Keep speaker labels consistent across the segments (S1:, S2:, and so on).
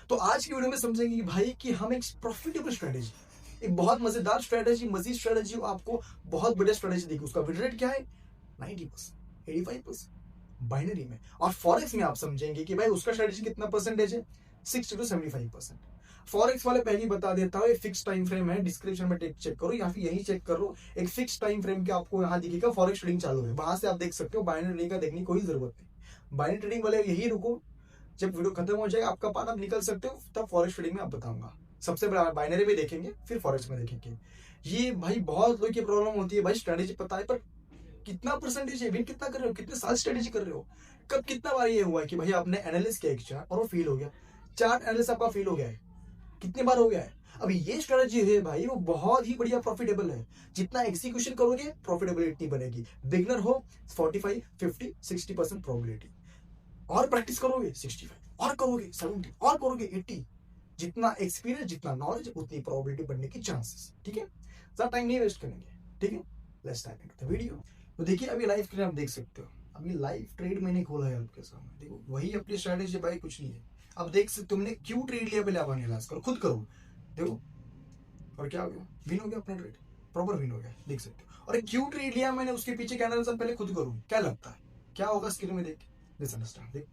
S1: तो आज की वीडियो में समझेंगे कि भाई कि हम एक प्रॉफिटेबल स्ट्रेटेजी, एक बहुत मजेदार स्ट्रेटेजी, मजीद स्ट्रेटेजी आपको बहुत बढ़िया स्ट्रेटेजी देगी। उसका विन रेट क्या है? 90%, 85% बाइनरी में। और फॉरेक्स में आप समझेंगे कि भाई उसका स्ट्रेटेजी कितना परसेंटेज है? 60 to 75%। फॉरेक्स वाले पहले ही बता देता हूँ, एक फिक्स टाइम फ्रेम है, डिस्क्रिप्शन में चेक करो या फिर यही चेक करो। एक फिक्स टाइम फ्रेम के आपको यहाँ दिखेगा, फॉरेक्स ट्रेडिंग चालू है, वहां से आप देख सकते हो। बाइनरी ट्रेडिंग का देखने की कोई जरूरत नहीं। बाइनरी ट्रेडिंग वाले यही रुको, जब वीडियो खत्म हो जाएगा आपका पार्ट, आप निकल सकते हो, तब फॉरेक्स ट्रेडिंग में आप बताऊंगा। सबसे पहले बाइनरी में देखेंगे, फिर फॉरेक्स में देखेंगे। ये भाई बहुत लोग की प्रॉब्लम होती है, भाई स्ट्रेटेजी पता है पर कितना परसेंटेज है, विन कितना कर रहे हो, कितने साल स्ट्रेटेजी कर रहे हो, कब कितना बार ये हुआ है कि भाई आपने एनालिसिस किया एक चार्ट और वो फेल हो गया, चार्ट एनालिसिस आपका फेल हो गया है, कितने बार हो गया है। अभी ये स्ट्रेटेजी है भाई, वो बहुत ही बढ़िया प्रॉफिटेबल है। जितना एग्जीक्यूशन करोगे प्रॉफिटेबिलिटी बनेगी। बिगनर हो 45, 50, 60% प्रोबेबिलिटी, और प्रैक्टिस करोगे 65, और करोगे 70, और करोगे 80। जितना एक्सपीरियंस, जितना नॉलेज, उतनी प्रोबेबिलिटी बनने की चांसेस। ठीक है, ज्यादा टाइम नहीं वेस्ट करेंगे। ठीक है, let's dive into the video. तो देखिए अभी लाइव ट्रेड आप देख सकते हो, अभी लाइव ट्रेड मैंने खोला है आपके सामने। देखो वही अपनी स्ट्रेटेजी भाई, कुछ नहीं है। अब देख सकते, तुमने क्यों ट्रेड लिया पहले आप एनालाइज करो, खुद करो। देखो और क्या हो गया, विन हो गया अपना ट्रेड, प्रॉपर विन हो गया, देख सकते हो। और क्यों ट्रेड लिया मैंने, उसके पीछे क्या एनालिसिस पहले खुद करूँ, क्या लगता है क्या होगा स्क्रीन में देख। Let's understand. देख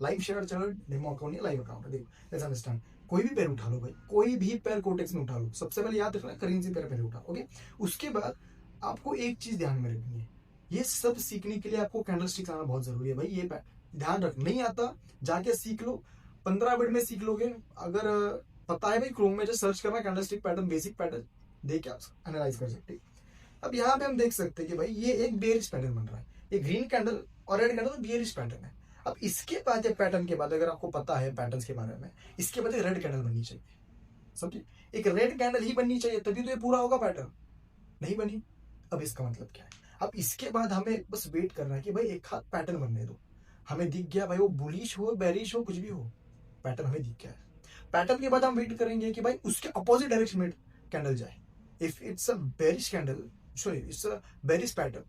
S1: live share channel, demo account नहीं, लाइव अकाउंट है। देखो लेट्स अंडरस्टैंड। कोई भी पैर उठा लो भाई, कोई भी पैर कोटेक्स में उठा लो, सबसे पहले याद रखना करेंसी पैर पहले उठा। ओके, उसके बाद आपको एक चीज ध्यान में रखनी है, ये सब सीखने के लिए आपको कैंडलस्टिक्स आना बहुत जरूरी है भाई। ये ध्यान रख, नहीं आता जाके सीख लो, 15 मिनट में सीख लोगे। अगर पता है भाई, क्रोम में जो सर्च करना कैंडलस्टिक पैटर्न, बेसिक पैटर्न देख के आप एनालाइज कर सकते हैं। अब यहाँ पे हम देख सकते हैं कि भाई ये एक बेयरिश पैटर्न बन रहा है, ये ग्रीन कैंडल और रेड कैंडल बेयरिश पैटर्न है। अब इसके बाद ये पैटर्न के बाद, अगर आपको पता है पैटर्न्स के बारे में, इसके बाद एक रेड कैंडल बननी चाहिए। समझिए, एक रेड कैंडल ही बननी चाहिए, तभी तो ये पूरा होगा पैटर्न। नहीं बनी, अब इसका मतलब क्या है? अब इसके बाद हमें बस वेट करना है कि भाई एक हाथ पैटर्न बनने दो। हमें दिख गया भाई, वो बुलिश हो, बेरिश हो, कुछ भी हो, पैटर्न हमें दिख गया है। पैटर्न के बाद हम वेट करेंगे कि भाई उसके अपोजिट डायरेक्शन में कैंडल जाए। If it's a bearish candle, sorry it's a bearish pattern,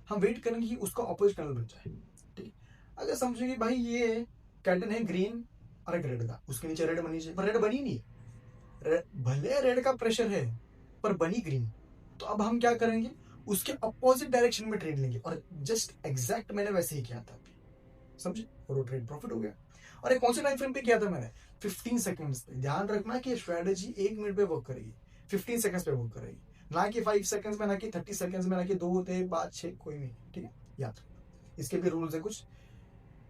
S1: हम वेट करेंगे कि उसका अपोजिट कैंडल बन जाए। ठीक है, अगर समझेंगे भाई ये कैंडल है ग्रीन और एक रेड का, उसके नीचे रेड बनी चाहिए, पर रेड बनी नहीं। भले रेड का प्रेशर है पर बनी ग्रीन। तो अब हम क्या करेंगे, उसके अपोजिट डायरेक्शन में ट्रेड लेंगे, और जस्ट एग्जैक्ट मैंने वैसे ही किया था, समझे, और वो ट्रेड प्रॉफिट हो गया। और एक कौन से टाइम फ्रेम पे किया था मैंने? 15 सेकंड्स पे। ध्यान रखना कि स्ट्रेटेजी 1 मिनट पे वर्क करेगी, 15 सेकंड्स पे वर्क करेगी, ना कि 5 सेकंड्स में, ना कि 30 सेकंड्स में, ना कि 2 थे 5 6, कोई नहीं। ठीक है, याद रखना, इसके भी रूल्स है कुछ।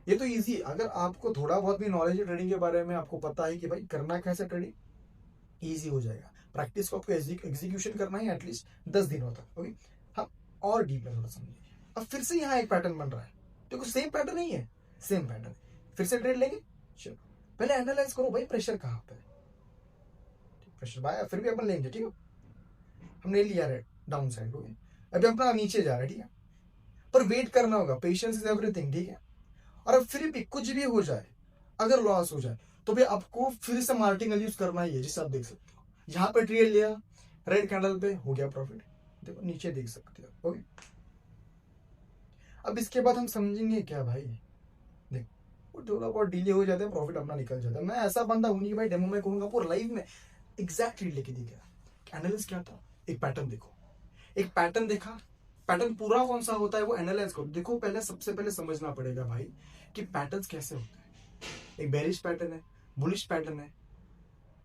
S1: ये तो इजी, अगर आपको थोड़ा बहुत भी नॉलेज है ट्रेडिंग के बारे में, आपको पता है कि भाई करना कैसे ट्रेडिंग, ईजी हो जाएगा। प्रैक्टिस को आपको एग्जीक्यूशन करना है एटलीस्ट 10 दिनों तक। ओके, हम और डीप में थोड़ा समझेंगे। अब फिर से यहाँ एक पैटर्न बन रहा है, देखो सेम पैटर्न नहीं है, सेम पैटर्न। फिर से ट्रेड लेंगे, चलो पहले एनालाइज करो भाई प्रेशर कहाँ पे है। प्रेशर बाय फिर भी अपन लेंगे, ठीक है, हमने लिया रेड डाउन साइड हो गया, अभी अपना नीचे जा रहा है। ठीक है, पर वेट करना होगा, पेशेंस इज एवरीथिंग। ठीक है, और अब फिर भी कुछ भी हो जाए, अगर लॉस हो जाए, तो भी आपको फिर से मार्टिंग यूज करना ही है, जिससे आप देख सकते हो यहाँ पे ट्रेड लिया, रेड कैंडल पे हो गया प्रॉफिट, देखो नीचे देख सकते हो। ओके, अब इसके बाद हम समझेंगे क्या भाई, देख वो थोड़ा बहुत डिले हो जाता है, प्रॉफिट अपना निकल जाता है। मैं ऐसा बंदा हूं नहीं भाई, डेमो में कहूंगा पूरा लाइव में एग्जैक्ट ट्रेड लेके दिखा। एनालिस्ट क्या था, एक पैटर्न देखो, एक पैटर्न देखा, पैटर्न पूरा कौन सा होता है वो एनालाइज करो। देखो पहले सबसे पहले समझना पड़ेगा भाई कि पैटर्न्स कैसे होते हैं। एक बेरिश पैटर्न है, बुलिश पैटर्न है,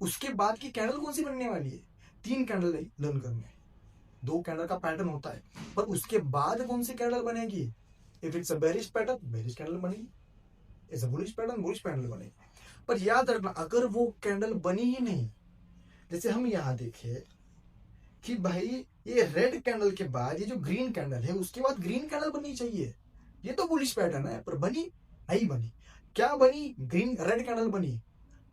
S1: उसके बाद की कैंडल कौन सी बनने वाली है, 3 कैंडल लर्न करने हैं। 2 कैंडल का पैटर्न होता है, पर उसके बाद कौन सी कैंडल बनेगी। If it's a bearish pattern, bearish candle बनेगी, it's a bullish pattern, bullish candle बनेगी। पर याद रखना, अगर वो कैंडल बनी ही नहीं, जैसे हम यहां देखें कि भाई ये रेड कैंडल के बाद ये जो ग्रीन कैंडल है, उसके बाद ग्रीन कैंडल बननी चाहिए। ये तो बुलिश पैटर्न है, पर बनी नहीं बनी। क्या बनी, ग्रीन रेड कैंडल बनी,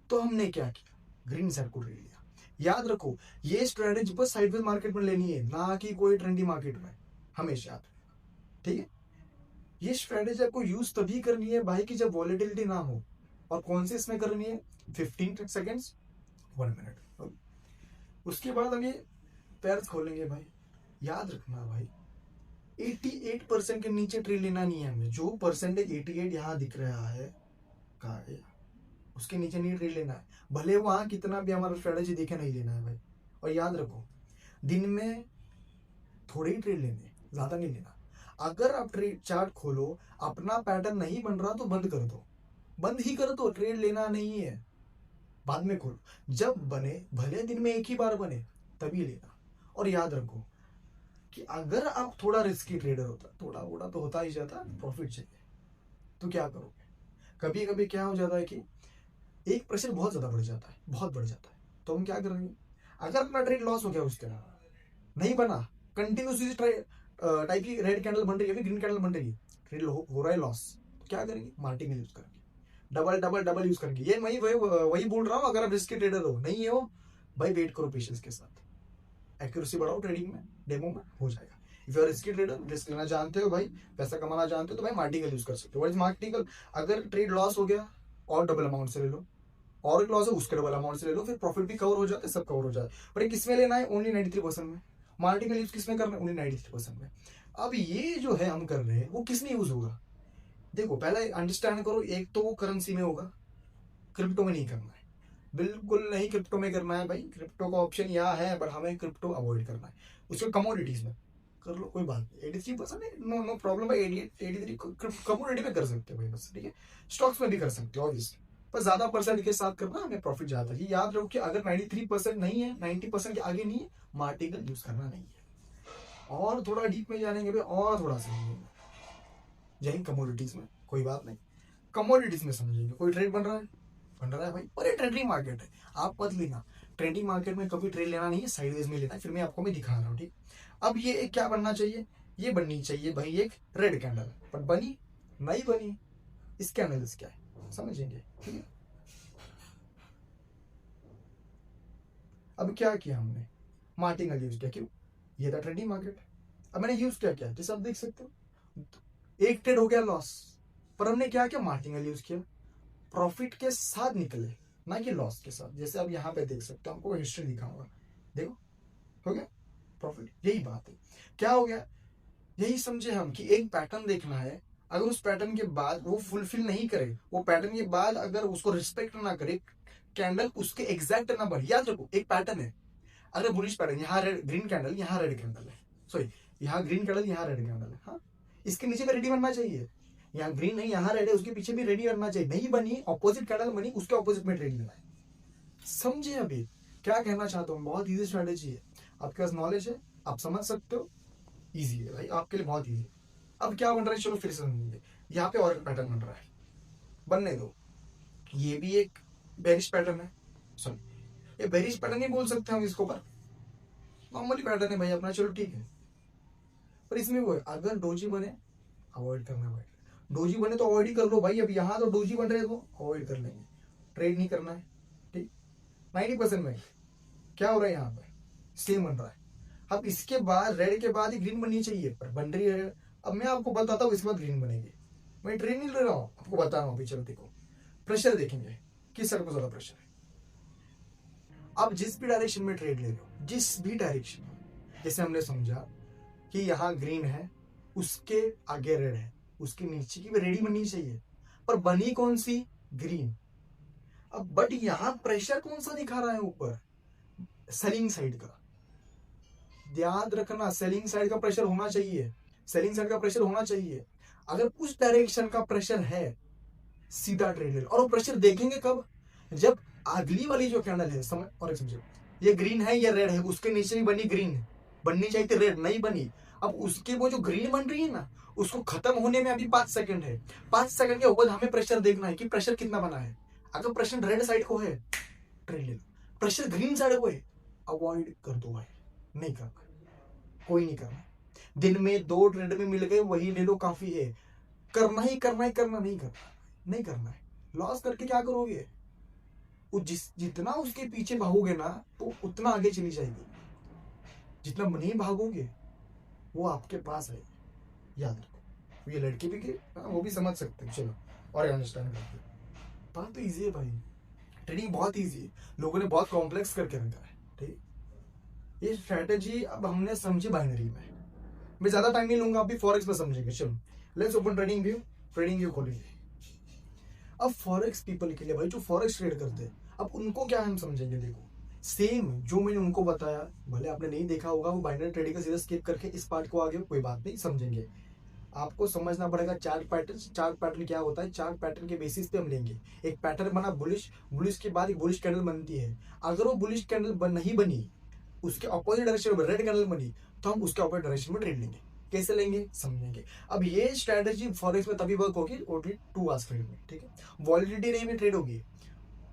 S1: तो हमने क्या किया, ग्रीन साइड को ले लिया। याद रखो, ये स्ट्रेटेजी बस साइडवेज मार्केट में लेनी है, ना कि कोई ट्रेंडी मार्केट में, हमेशा याद रखना। ठीक है, ये स्ट्रेटेजी आपको यूज तभी करनी है भाई कि जब वॉलेटिलिटी ना हो। और कौन से इसमें करनी है, 15 सेकेंड्स, 1 मिनट। उसके बाद हम ये पैर खोलेंगे भाई। याद रखना भाई, 88% के नीचे ट्रेड लेना नहीं है हमें। जो परसेंटेज 88 यहाँ दिख रहा है, कहाँ है, उसके नीचे नहीं ट्रेड लेना है, भले वहां कितना भी हमारा स्ट्रेटेजी देखे नहीं लेना है भाई। और याद रखो, दिन में थोड़े ही ट्रेड लेने, ज्यादा नहीं लेना। अगर आप ट्रेड चार्ट खोलो, अपना पैटर्न नहीं बन रहा तो बंद कर दो, बंद ही कर दो, ट्रेड लेना नहीं है, बाद में खोलो। जब बने, भले दिन में एक ही बार बने, तभी लेना। और याद रखो कि अगर आप थोड़ा रिस्की ट्रेडर होता, थोड़ा मोड़ा तो होता ही जाता, प्रॉफिट चाहिए, तो क्या करोगे? कभी कभी क्या हो जाता है कि एक प्रेशर बहुत ज्यादा बढ़ जाता है, बहुत बढ़ जाता है, तो हम क्या करेंगे? अगर अपना ट्रेड लॉस हो गया, उसके नहीं बना, कंटिन्यूसली टाइप की रेड कैंडल बन रही है, ग्रीन कैंडल बन रही है, ट्रेड हो रहा है लॉस, तो क्या करेंगे? मार्टिंगल यूज करेंगे, डबल डबल डबल यूज करेंगे। ये वही बोल रहा हूँ, अगर आप रिस्की ट्रेडर हो, नहीं हो भाई, वेट करो पेशेंस के साथ, एक्यूरेसी बढ़ाओ ट्रेडिंग में, डेमो में हो जाएगा। If you are risky trader, risk लेना जानते हो भाई, पैसा कमाना जानते हो, तो भाई मार्टिंगल यूज कर सकते हो। What is martingale? अगर ट्रेड लॉस हो गया, और डबल अमाउंट से ले लो, और एक लॉस है उसके डबल अमाउंट से ले लो, फिर प्रॉफिट भी कवर हो जाता है, सब कवर हो जाता है। पर ये किसमें लेना है? ओनली 93% में। मार्टिंगल यूज किसमें करना है? ओनली 93% में। अब ये जो है हम कर रहे हैं, वो किसमें यूज होगा? देखो, पहले अंडरस्टैंड करो, एक तो वो करेंसी में होगा, क्रिप्टो में नहीं करना है, बिल्कुल नहीं क्रिप्टो में करना है भाई। क्रिप्टो का ऑप्शन यहाँ है, पर हमें क्रिप्टो अवॉइड करना है। उसको कमोडिटीज में कर लो, कोई बात नहीं, 83% है, नो नो प्रॉब्लम भाई। 83 कमोडिटी में कर सकते हो भाई, बस ठीक है। स्टॉक्स में भी कर सकते हो ऑब्वियसली, पर ज्यादा परसेंट के साथ करना, हमें प्रॉफिट ज्यादा है। याद रखो कि अगर 93% नहीं है, 90% के आगे नहीं है, मार्टिंगल यूज करना नहीं है। और थोड़ा डीप में जानेंगे भाई, और थोड़ा समझेंगे, यही कमोडिटीज में, कोई बात नहीं, कमोडिटीज में समझेंगे। कोई ट्रेड बन रहा है, बन रहा है भाई, पर ये ट्रेडिंग मार्केट है, आप मत लेना। ट्रेडिंग मार्केट में कभी ट्रेड लेना नहीं है, साइडवेज में लेना है। फिर मैं आपको दिखा रहा हूँ, ठीक। अब ये एक क्या बनना चाहिए? ये बननी चाहिए भाई एक रेड कैंडल, पर बनी नहीं बनी, इसके एनालिसिस क्या है समझेंगे, ठीक है। अब क्या किया हमने? मार्टिंगल यूज किया, क्यों? ये था ट्रेडिंग मार्केट। अब मैंने यूज क्या किया, जैसे आप देख सकते हो, एक ट्रेड हो गया लॉस, पर हमने क्या किया? मार्टिंगल यूज किया, प्रॉफिट के साथ निकले, ना कि लॉस के साथ। जैसे आप यहाँ पे देख सकते हो, आपको हिस्ट्री दिखाऊंगा, देखो हो गया प्रॉफिट। यही बात है, क्या हो गया? यही समझे हम कि एक पैटर्न देखना है, अगर उस पैटर्न के बाद वो फुलफिल नहीं करे, वो पैटर्न के बाद अगर उसको रिस्पेक्ट ना करे, कैंडल उसके एग्जैक्ट ना बढ़े। याद रखो, एक पैटर्न है, अगर बुलिश पैटर्न, यहाँ रेड ग्रीन कैंडल, यहाँ रेड कैंडल है, सॉरी यहाँ ग्रीन कैंडल, यहाँ रेड कैंडल है, हाँ, इसके नीचे में रेडी बनना चाहिए। यहाँ ग्रीन नहीं, यहाँ रेड है, उसके पीछे भी रेडी बनना चाहिए। नहीं बनी, ऑपोजिट कैंडल बनी, उसके ऑपोजिट में ट्रेड लेना है। समझे अभी क्या कहना चाहता हूँ? बहुत इजी स्ट्रेटेजी है, आपके पास नॉलेज है, आप समझ सकते हो, इजी है भाई, आपके लिए बहुत इजी। अब क्या बन रहा है, चलो फिर से समझेंगे। यहाँ पे और एक पैटर्न बन रहा है, बनने दो। ये भी एक बेरिश पैटर्न है, सॉरी ये बेरिश पैटर्न नहीं बोल सकते हम इसको, पर नॉर्मली पैटर्न है भाई अपना, चलो ठीक है। पर इसमें वो है, अगर डोजी बने अवॉइड करना भाई, डोजी बने तो अवॉइड ही कर लो भाई। अब यहाँ तो डोजी बन रहे तो अवॉइड कर लेंगे, ट्रेड नहीं करना है, ठीक। 90% में क्या हो रहा है, यहाँ पे सेम बन रहा है। अब इसके बाद रेड के बाद ही ग्रीन बननी चाहिए, पर बन रही है। अब मैं आपको बताता हूँ इसके बाद ग्रीन बनेगी, मैं ट्रेड नहीं ले रहा हूँ, आपको बता रहा हूँ अभी। चलो देखो, प्रेशर देखेंगे, किस साइड को ज्यादा प्रेशर है। अब जिस भी डायरेक्शन में ट्रेड ले लो, जिस भी डायरेक्शन में, जैसे हमने समझा कि यहाँ ग्रीन है, उसके आगे रेड है, उसके नीचे की भी रेडी बननी चाहिए, पर बनी कौन सी? ग्रीन। अब बट यहाँ प्रेशर कौन सा दिखा रहा है ऊपर? सेलिंग साइड का। याद रखना, सेलिंग साइड का प्रेशर होना चाहिए, सेलिंग साइड का प्रेशर होना चाहिए। अगर उस डायरेक्शन का प्रेशर है, सीधा ट्रेड ले लो। और वो प्रेशर देखेंगे कब? जब अगली वाली जो कैंडल है, समझ और एक समझो, ये ग्रीन है, ये रेड है, उसके नीचे भी बनी ग्रीन, बननी चाहिए थी रेड, नहीं बनी। अब उसके वो जो ग्रीन बन रही है ना, उसको खत्म होने में अभी 5 सेकंड है। 5 सेकंड के बाद हमें प्रेशर देखना है कि प्रेशर कितना बना है। अगर प्रेशर रेड साइड को है, ट्रेड ले लो। प्रेशर ग्रीन साइड को है, अवॉइड कर दो भाई, नहीं करना, कोई नहीं करना। दिन में 2 ट्रेड में मिल गए, वही ले लो, काफी है। करना ही करना ही करना, नहीं करना, नहीं करना है। लॉस करके क्या करोगे? जितना उसके पीछे भागोगे ना, तो उतना आगे चली जाएगी। जितना नहीं भागोगे, वो आपके पास है, याद रखो। ये लड़के भी वो भी समझ सकते हैं, चलो और अंडरस्टैंड करते हैं। बात तो इजी है भाई, ट्रेडिंग बहुत इजी है, लोगों ने बहुत कॉम्प्लेक्स करके रखा है, ठीक। ये स्ट्रेटेजी अब हमने समझी बाइनरी में, मैं ज्यादा टाइम नहीं लूंगा, अभी फॉरेक्स में समझेंगे। चलो let's open trading view, trading view खोलेंगे। अब फॉरेक्स पीपल के लिए भाई जो फॉरेक्स ट्रेड करते हैं, अब उनको क्या हम समझेंगे। देखो सेम जो मैंने उनको बताया, भले आपने नहीं देखा होगा, वो बाइनरी ट्रेडिंग का सीधा स्किप करके इस पार्ट को आगे कोई बात नहीं, समझेंगे। आपको समझना पड़ेगा चार्ट पैटर्न। चार्ट पैटर्न क्या होता है, चार्ट पैटर्न के बेसिस पे हम लेंगे। एक पैटर्न बना बुलिश, बुलिश के बाद एक बुलिश कैंडल बनती है, अगर वो बुलिश कैंडल नहीं बनी, उसके अपोजिट डायरेक्शन में रेड कैंडल बनी, तो हम उसके अपोजिट डायरेक्शन में ट्रेड लेंगे। कैसे लेंगे समझेंगे। अब ये स्ट्रैटेजी फॉरेक्स में तभी वर्क होगी ओनली 2 आवर्स ट्रेड में, ठीक है। वॉलिडिटी नहीं में ट्रेड होगी,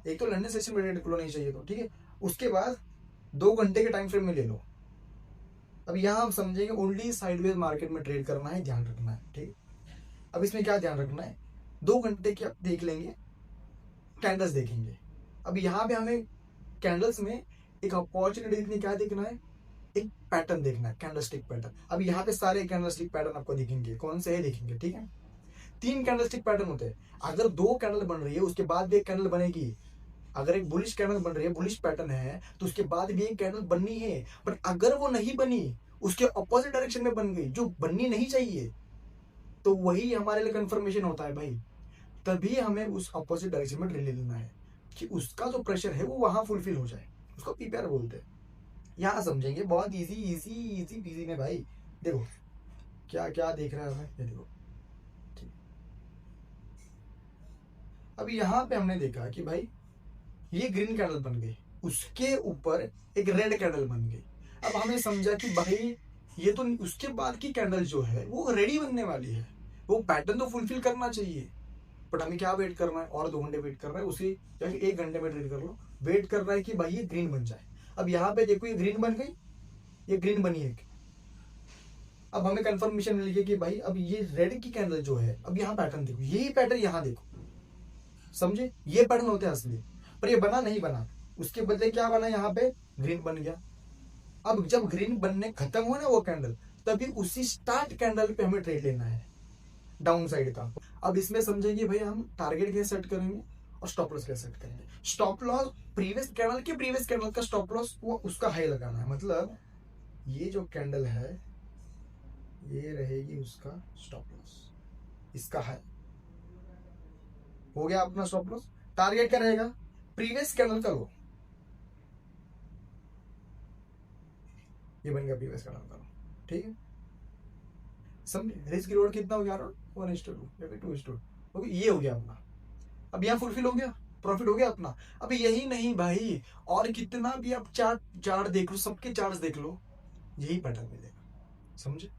S1: एक तो लंदन सेशन में ट्रेड नहीं चाहिए तो, ठीक है। उसके बाद 2 घंटे के टाइम फ्रेम में ले लो। अब यहाँ हम समझेंगे ओनली साइडवेज मार्केट में ट्रेड करना है, ध्यान रखना है, ठीक है। अब इसमें क्या ध्यान रखना है, 2 घंटे के आप देख लेंगे, कैंडल्स देखेंगे। अब यहाँ पे हमें कैंडल्स में एक अपॉर्चुनिटी देखनी, क्या देखना है, एक पैटर्न देखना है, कैंडलस्टिक पैटर्न। अब यहाँ पे सारे कैंडलस्टिक पैटर्न आपको दिखेंगे, कौन से है देखेंगे, ठीक है। 3 कैंडलस्टिक पैटर्न होते हैं, अगर 2 कैंडल बन रही है उसके बाद भी एक कैंडल बनेगी। अगर एक बुलिश कैंडल बन रही है, बुलिश पैटर्न है, तो उसके बाद भी एक कैंडल बननी है। पर अगर वो नहीं बनी, उसके ऑपोजिट डायरेक्शन में बन गई जो बननी नहीं चाहिए, तो वही हमारे लिए कंफर्मेशन होता है भाई। तभी हमें उस ऑपोजिट डायरेक्शन में ड्रिल लेना है कि उसका जो प्रेशर है वो वहां फुलफिल हो जाए, उसको पीपीआर बोलते हैं। यहाँ समझेंगे, बहुत इजी इजी इजी इजी में भाई। देखो क्या क्या देख रहा है भाई, ये देखो, ठीक। अभी यहाँ पे हमने देखा कि भाई ये ग्रीन कैंडल बन गई, उसके ऊपर एक रेड कैंडल बन गई। अब हमें समझा कि भाई ये तो उसके बाद की कैंडल जो है वो रेडी बनने वाली है, वो पैटर्न तो फुलफिल करना चाहिए। बट हमें क्या वेट करना है, और 2 घंटे वेट करना है, उसी जाके 1 घंटे में ट्रेड कर लो। वेट कर रहा है कि भाई ये ग्रीन बन जाए। अब यहाँ पे देखो ये ग्रीन बन गई, ये ग्रीन बनी है। अब हमें कंफर्मेशन मिल गई कि भाई अब ये रेड की कैंडल जो है, अब यहाँ पैटर्न देखो, यही पैटर्न यहाँ देखो, समझे, ये पैटर्न होते हैं असली। पर ये बना नहीं बना, उसके बदले क्या बना, यहाँ पे ग्रीन बन गया। अब जब ग्रीन बनने खत्म हुआ ना वो कैंडल, तभी उसी स्टार्ट कैंडल पे हमें ट्रेड लेना है डाउन साइड का। अब इसमें समझेंगे भाई हम टारगेट कैसे सेट करेंगे और स्टॉप लॉस कैसे सेट करेंगे। स्टॉप लॉस प्रीवियस कैंडल का स्टॉप लॉस वो उसका हाई लगाना है, मतलब ये जो कैंडल है ये रहेगी उसका स्टॉप लॉस, इसका हाई हो गया अपना स्टॉप लॉस। टारगेट क्या रहेगा, प्रीवियस कैंडल का लो, ये बन गया प्रीवियस कैंडल का लो, ठीक है। समझे, रिस्क रिवॉर्ड कितना हो गया, 1:2 या फिर 2:2, ओके, ये हो गया अपना। अब यहाँ फुलफिल हो गया, प्रॉफिट हो गया अपना। अब यही नहीं भाई, और कितना भी आप चार्ट चार्ट देख लो, सबके चार्ट देख लो, यही पैटर्न मिलेगा, समझे।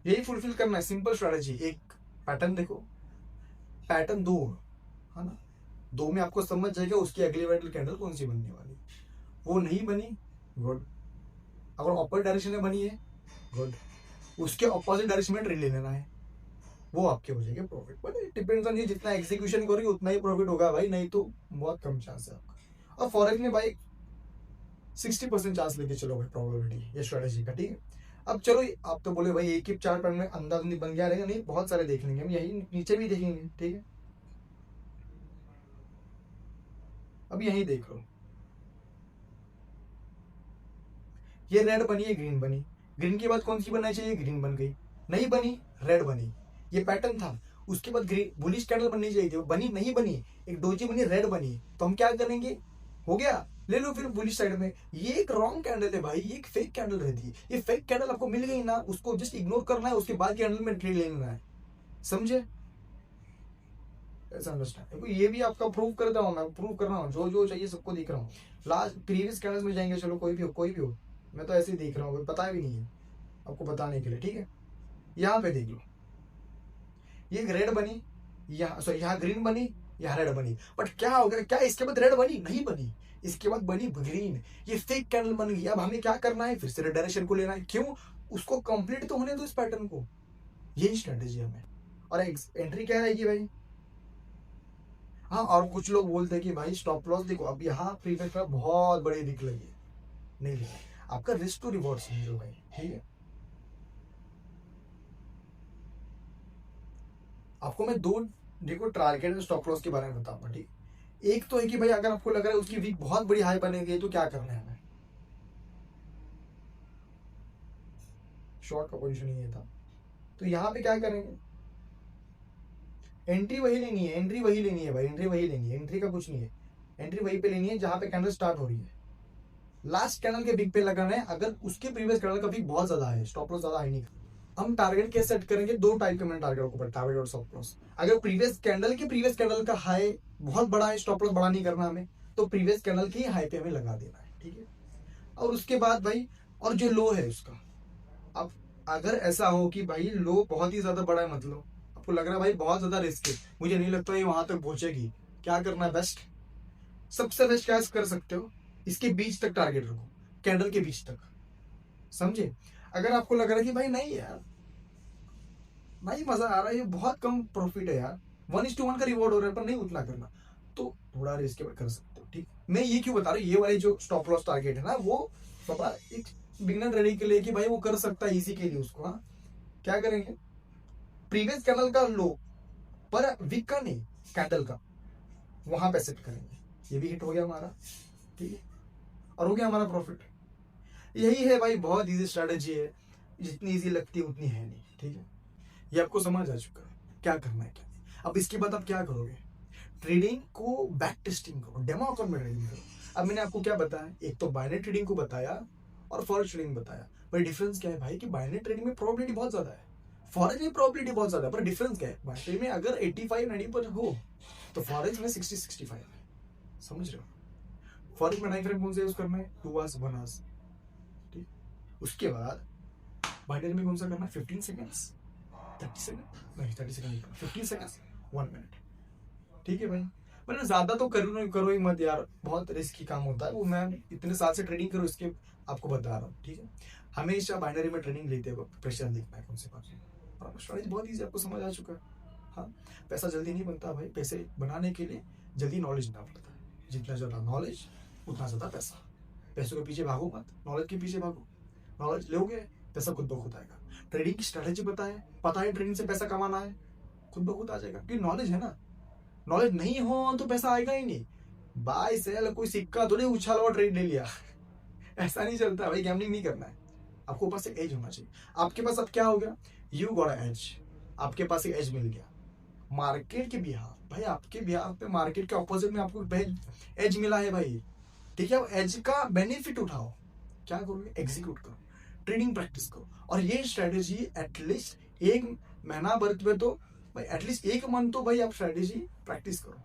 S1: यही फुलफिल करना है, सिंपल स्ट्रेटेजी। एक पैटर्न देखो, पैटर्न 2 है ना, 2 में आपको समझ जाएगा उसकी अगली वाली कैंडल कौन सी बनने वाली। वो नहीं बनी, गुड। अगर अपर डायरेक्शन में बनी है, गुड, उसके ऑपोजिट डायरेक्शन में ट्रेड ले लेना है, वो आपके हो जाएंगे profit. But it depends on ये जितना एग्जीक्यूशन करोगे उतना ही प्रॉफिट होगा भाई, नहीं तो बहुत कम चांस है आपका। और फॉरेक्स में भाई 60% चांस लेके चलो भाई, प्रोबेबिलिटी ये स्ट्रेटेजी का, ठीक है। अब चलो, आप तो बोले भाई एक ही 4 पैटर्न में अंदाज नहीं बन गया रहेगा, नहीं, बहुत सारे देख लेंगे हम, यही नीचे भी देखेंगे, ठीक है। अब यही देख लो, ये रेड बनी है, ग्रीन बनी, ग्रीन के बाद कौन सी बनना चाहिए, ग्रीन बन गई, नहीं बनी, रेड बनी, ये पैटर्न था। उसके बाद ग्रीन बुलिश कैंडल बननी चाहिए थी, वो बनी नहीं बनी, एक डोजी बनी, रेड बनी, तो हम क्या करेंगे, हो गया, ले लो फिर बुलिश साइड में। ये एक रॉन्ग कैंडल है भाई, ये एक फेक कैंडल रहती है। ये फेक कैंडल आपको मिल गई ना, उसको जस्ट इग्नोर करना है, उसके बाद कैंडल में ट्रेड लेना है, समझे। ऐसा अंडरस्टैंड, ये भी आपका प्रूव करता हूँ मैं, प्रूव कर रहा हूँ, जो जो चाहिए सबको दिख रहा हूँ। लास्ट प्रीवियस कैंडल्स में जाएंगे, चलो कोई भी हो, कोई भी हो, मैं तो ऐसे ही देख रहा हूँ, पता भी नहीं है आपको बताने के लिए, ठीक है। यहाँ पे देख लो, ये रेड बनी, यहाँ सॉरी यहाँ ग्रीन बनी, यहाँ रेड बनी, बट क्या हो गया, क्या इसके बाद रेड बनी, नहीं बनी, इसके बाद बनी ग्रीन, ये फेक कैंडल बन गई। अब हमें क्या करना है, फिर से रेड डायरेक्शन को लेना है, क्यों, उसको कंप्लीट तो होने दो इस पैटर्न को, यही स्ट्रेटेजी हमें। और एंट्री क्या रहेगी भाई, हाँ। और कुछ लोग बोलते हैं कि भाई स्टॉप लॉस देखो, अब यहाँ प्रीवियस में बहुत बड़ी दिख लगी है, नहीं लगी, आपका रिस्क टू रिवॉर्ड समझो भाई, ठीक है। आपको मैं 2 देखो टारगेट और स्टॉप लॉस के बारे में बताऊंगा, ठीक। एक तो है कि भाई अगर आपको लग रहा है उसकी वीक बहुत बड़ी हाई बनेगी, तो क्या करना है हमें, शॉर्ट का पोजीशन ये था, तो यहाँ पे क्या करेंगे, एंट्री वही लेनी है, एंट्री वही लेनी है भाई, एंट्री वही लेनी है, एंट्री का कुछ नहीं है, एंट्री वही पे लेनी है जहां पे कैंडल स्टार्ट हो रही है। लास्ट कैंडल के बिग पे लगाना है, अगर उसके प्रीवियस कैंडल का बिग बहुत ज्यादा है, स्टॉप लॉस ज्यादा हाई नहीं। हम टारगेट कैसे सेट करेंगे, दो टाइप के मैंने टारगेट को, टारगेट और स्टॉप लॉस। अगर प्रीवियस कैंडल का हाई बहुत बड़ा है, स्टॉप लॉस बड़ा नहीं करना हमें, तो प्रीवियस कैंडल की हाई पे हमें लगा देना है, ठीक है। और उसके बाद भाई, और जो लो है उसका, अब अगर ऐसा हो कि भाई लो बहुत ही ज्यादा बड़ा है, मतलब आपको लग रहा है भाई बहुत ज्यादा रिस्क है, मुझे नहीं लगता ये वहां तक पहुंचेगी, क्या करना है बेस्ट, सबसे बेस्ट क्या कर सकते हो, इसके बीच तक टारगेट रखो, कैंडल के बीच तक, समझे। अगर आपको लग रहा है कि भाई नहीं यार, भाई मजा आ रहा है, ये बहुत कम प्रॉफिट है यार, 1:1 का रिवॉर्ड हो रहा है पर नहीं उतना करना, तो थोड़ा रिस्क कर सकते हो, ठीक। मैं ये क्यों बता रहा हूँ, ये वाली जो स्टॉप लॉस टारगेट है ना, वो बाबा एक बिगनर ट्रेडिंग के लिए कि भाई वो कर सकता है इजी के लिए उसको। हाँ, क्या करेंगे, प्रीवियस कैंडल का लो पर वीक का नहीं, कैंडल का, वहां पे सेट करेंगे, ये भी हिट हो गया हमारा, ठीक है, और हो गया हमारा प्रॉफिट। यही है भाई, बहुत इजी स्ट्रेटेजी है, जितनी इजी लगती है उतनी है नहीं, ठीक है। ये आपको समझ आ चुका है क्या करना है क्या। अब इसके बाद आप क्या करोगे, ट्रेडिंग को बैक टेस्टिंग करो, डेमो अकाउंट में ट्रेडिंग करो। अब मैंने आपको क्या बताया, एक तो बाइनरी ट्रेडिंग को बताया और फॉरेक्स ट्रेडिंग बताया, पर डिफरेंस क्या है भाई कि बाइनरी ट्रेडिंग में प्रोबेबिलिटी बहुत ज्यादा है, फॉरेक्स में प्रोबेबिलिटी बहुत ज्यादा है, पर डिफरेंस क्या है, बाइनरी में अगर 85-90 हो तो फॉरेक्स में 60-65 है, समझ रहे हो। फॉरेक्स में टाइम फ्रेम कौन सा यूज करना है, 2 आवर्स 1 आवर्स, ठीक। उसके बाद बाइनरी में कौन सा करना है, 15 सेकेंड्स 30 सेकंड नहीं, 30 सेकंड नहीं, 15 सेकंड्स 1 मिनट, ठीक है भाई। मतलब ज्यादा तो करो ही मत यार, बहुत रिस्की काम होता है वो, मैं इतने साल से ट्रेडिंग करूँ इसके आपको बता रहा हूँ, ठीक है। हमेशा बाइनरी में ट्रेडिंग लेते वक्त प्रेशर देखना है कौन से पास, और स्ट्रेटेजी बहुत ईजी आपको समझ आ चुका है। हाँ, पैसा जल्दी नहीं बनता भाई, पैसे बनाने के लिए जल्दी नॉलेज ना पड़ता है, जितना ज्यादा नॉलेज उतना ज्यादा पैसा, पैसों के पीछे भागो मत, नॉलेज के पीछे भागो, नॉलेज लोगे पैसा खुद ब खुद आएगा। ट्रेडिंग की स्ट्रेटेजी पता है ट्रेडिंग से पैसा कमाना है, खुद ब खुद आ जाएगा, क्योंकि नॉलेज है ना। नॉलेज नहीं हो तो पैसा आएगा ही नहीं, बाय सेल कोई सिक्का थोड़ी उछाल और ट्रेड ले लिया ऐसा नहीं चलता भाई, गैम्बलिंग नहीं करना है, आपको पास एक एज होना चाहिए। आपके पास अब क्या हो गया, यू गॉट एज, आपके पास एक एज मिल गया मार्केट के बिहार, भाई आपके बिहार पे मार्केट के ऑपोजिट में आपको एज मिला है भाई, ठीक है। अब एज का बेनिफिट उठाओ, क्या करोगे, एग्जीक्यूट करो, ट्रेडिंग प्रैक्टिस करो, और ये स्ट्रेटेजी एटलीस्ट 1 महीना भर में तो भाई, एटलीस्ट 1 मंथ तो भाई आप स्ट्रेटेजी प्रैक्टिस करो।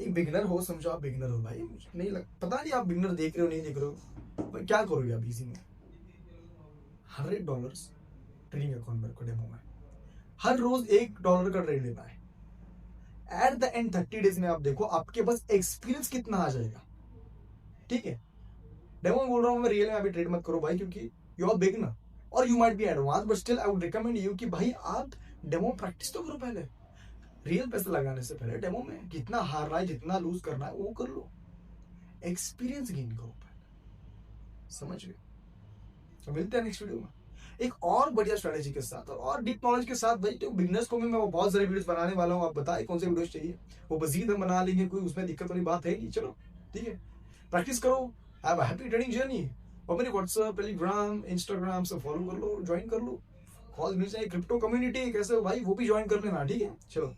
S1: एक बिगिनर हो, समझो आप बिगिनर हो भाई, नहीं पता नहीं आप बिगिनर देख रहे हो नहीं देख रहे हो भाई, क्या करोगे आप इजी में, $100 ट्रेडिंग अकाउंट में डेमो में, हर रोज $1 का ट्रेड लेना है, एट द एंड 30 डेज में आप देखो आपके पास एक्सपीरियंस कितना आ जाएगा, ठीक है। डेमो में बोल रहा हूँ मैं, रियल में अभी ट्रेड मत करो भाई, क्योंकि यू आर बिगिनर और you might be advance, but still I would recommend you कि भाई आप डेमो प्रैक्टिस तो करो पहले, रियल पैसा लगाने से पहले डेमो में कितना हारना है जितना लूज करना है वो कर लो, एक्सपीरियंस गेन करो पहले, समझ गए। तो मिलते हैं नेक्स्ट वीडियो में एक और बढ़िया स्ट्रेटेजी के साथ और डीप नॉलेज के साथ भाई। तो बिगनर्स को मैं बहुत सारे वीडियोस बनाने वाला हूँ, आप बताएं कौन से वीडियोस चाहिए, वो मजीद हम बना लेंगे, कोई उसमें दिक्कत वाली बात है नहीं। चलो ठीक है, प्रैक्टिस करो, have a happy trading journey. और मेरे व्हाट्सएप, टेलीग्राम, इंस्टाग्राम से फॉलो कर लो, ज्वाइन कर लो, कॉल मिल जाए, क्रिप्टो कम्युनिटी कैसे हो भाई, वो भी ज्वाइन कर लेना, ठीक है। चलो।